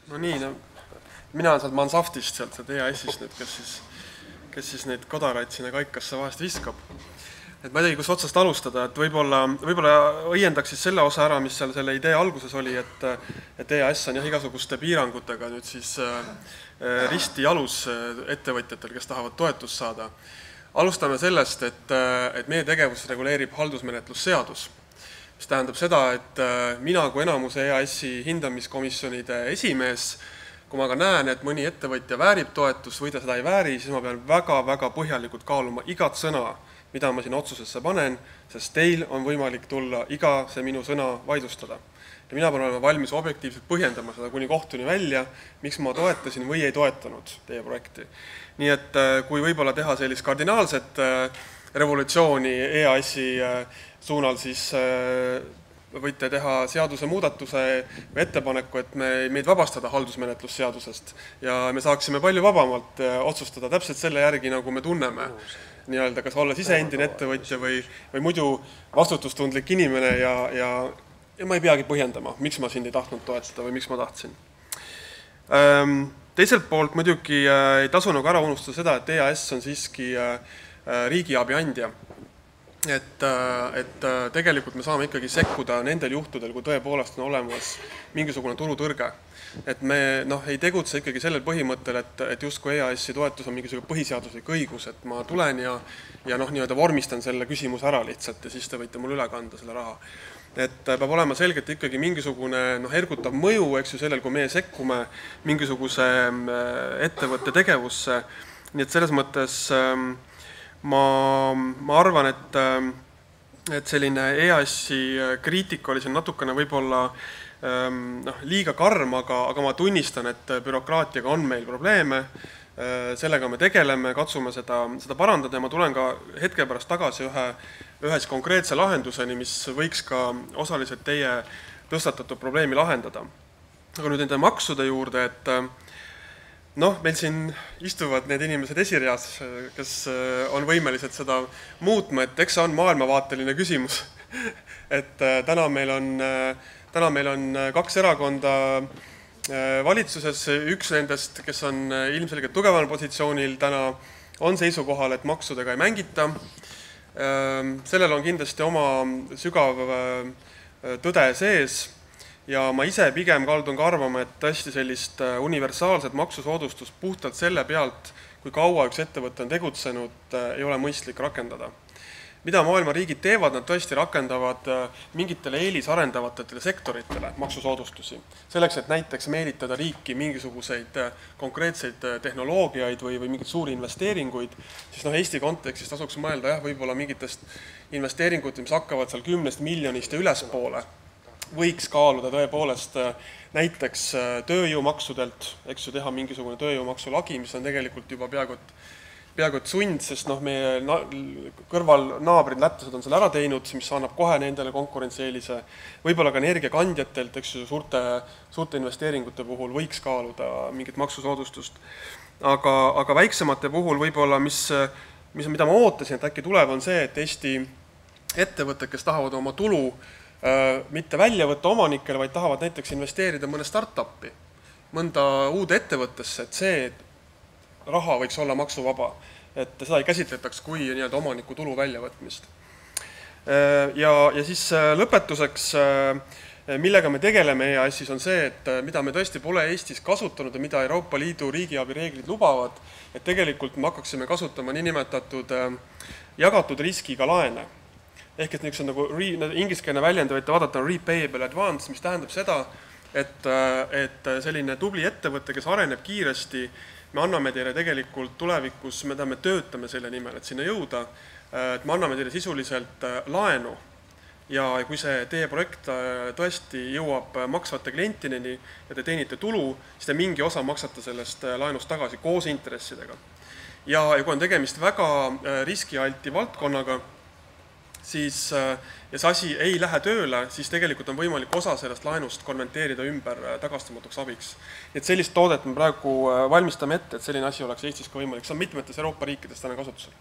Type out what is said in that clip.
No nii, no mina olen sealt Mansaftist, sealt EAS-ist nüüd, kes siis neid kodaraid sinna kaikasse vahest viskab. Et ma ei teagi, kus otsast alustada, et võib-olla õiendaks siis selle osa ära, mis seal selle idee alguses oli, et EAS on jah igasuguste piirangutega nüüd siis risti jalus ettevõtjatel, kes tahavad toetust saada. Alustame sellest, et meie tegevus reguleerib haldusmenetlusseadus, mis tähendab seda, et mina kui enamuse EAS-i hindamiskomisjonide esimees, kui ma ka näen, et mõni ettevõtja väärib toetust või ta seda ei vääri, siis ma pean väga-väga põhjalikult kaaluma igat sõna, mida ma siin otsusesse panen, sest teil on võimalik tulla iga see minu sõna vaidlustada. Ja mina pean olema valmis objektiivselt põhjendama seda kuni kohtuni välja, miks ma toetasin või ei toetanud teie projekti. Nii et kui võib-olla teha sellist kardinaalset revolutsiooni EAS-i suunal, siis võite teha seaduse muudatuse või ettepaneku, et meid vabastada haldusmenetlusseadusest ja me saaksime palju vabamalt otsustada täpselt selle järgi, nagu me tunneme. Nii-öelda, kas olles ise endine ettevõtja või muidu vastutustundlik inimene ja ma ei peagi põhjendama, miks ma sind ei tahtnud toetada või miks ma tahtsin. Teiselt poolt muidugi ei tasu nagu ära unustada seda, et EAS on siiski riigiabi andja. Et tegelikult me saame ikkagi sekkuda nendel juhtudel, kui tõepoolest on olemas mingisugune turutõrge. Et me ei tegutse ikkagi sellel põhimõttel, et justkui EAS-i toetus on mingisugune põhiseaduslik õigus, et ma tulen ja nii-öelda vormistan selle küsimuse ära lihtsalt ja siis te võite mul üle kanda selle raha. Et peab olema selgelt ikkagi mingisugune ergutav mõju, eks ju, sellel, kui meie sekkume mingisuguse ettevõtte tegevusse. Nii et selles mõttes ma arvan, et selline EAS-i kriitika oli siin natukene võib-olla liiga karm, aga ma tunnistan, et bürokraatiaga on meil probleeme, sellega me tegeleme, katsume seda parandada ja ma tulen ka hetke pärast tagasi ühes konkreetse lahenduseni, mis võiks ka osaliselt teie tõstatatud probleemi lahendada. Aga nüüd nende maksude juurde, et meil siin istuvad need inimesed esireas, kes on võimelised seda muutma, et eks see on maailmavaateline küsimus. Et täna meil on kaks erakonda valitsuses, üks nendest, kes on ilmselgelt tugeval positsioonil täna, on seisukohal, et maksudega ei mängita. Sellel on kindlasti oma sügav tõde sees ja ma ise pigem kaldun ka arvama, et tõesti sellist universaalset maksusoodustust puhtalt selle pealt, kui kaua üks ettevõte on tegutsenud, ei ole mõistlik rakendada. Mida maailma riigid teevad, nad tõesti rakendavad mingitele eelisarendavatele sektoritele maksusoodustusi. Selleks, et näiteks meelitada riiki mingisuguseid konkreetseid tehnoloogiaid või mingeid suuri investeeringuid, siis Eesti kontekstis tasuks mõelda võib-olla mingitest investeeringud, mis hakkavad seal 10 miljonist ja ülespoole, võiks kaaluda tõepoolest näiteks tööjõumaksudelt, eks ju, teha mingisugune tööjõumaksu lagi, mis on tegelikult juba peaaegu et sund, sest meie kõrval naabrid lätlased on selle ära teinud, mis annab kohe nendele konkurentsieelise. Võib-olla ka energiakandjatelt, eks ju, suurte investeeringute puhul võiks kaaluda mingit maksusoodustust. Aga väiksemate puhul võib-olla, mida ma ootasin, et äkki tuleb, on see, et Eesti ettevõtted, kes tahavad oma tulu mitte välja võtta omanikele, vaid tahavad näiteks investeerida mõne start-upi, mõnda uude ettevõttesse, et see raha võiks olla maksuvaba, et seda ei käsitletaks kui omaniku tulu väljavõtmist. Ja siis lõpetuseks, millega me tegeleme EAS-is, on see, et mida me tõesti pole Eestis kasutanud ja mida Euroopa Liidu riigiabi reeglid lubavad, et tegelikult me hakkaksime kasutama niinimetatud jagatud riskiga laene. Ehk et nagu ingliskeelne väljend võite vaadata on repayable advance, mis tähendab seda, et selline tubli ettevõte, kes areneb kiiresti, me anname teile tegelikult tulevikus, me töötame selle nimel, et sinna jõuda, et me anname teile sisuliselt laenu ja kui see teie projekt tõesti jõuab maksvate klientideni ja te teenite tulu, siis te mingi osa maksate sellest laenust tagasi koos intressidega. Ja kui on tegemist väga riskialti valdkonnaga, siis ja see asi ei lähe tööle, siis tegelikult on võimalik osa sellest laenust konverteerida ümber tagastamatuks abiks. Et sellist toodet me praegu valmistame ette, et selline asi oleks Eestis ka võimalik. See on mitmetes Euroopa riikides täna kasutusel.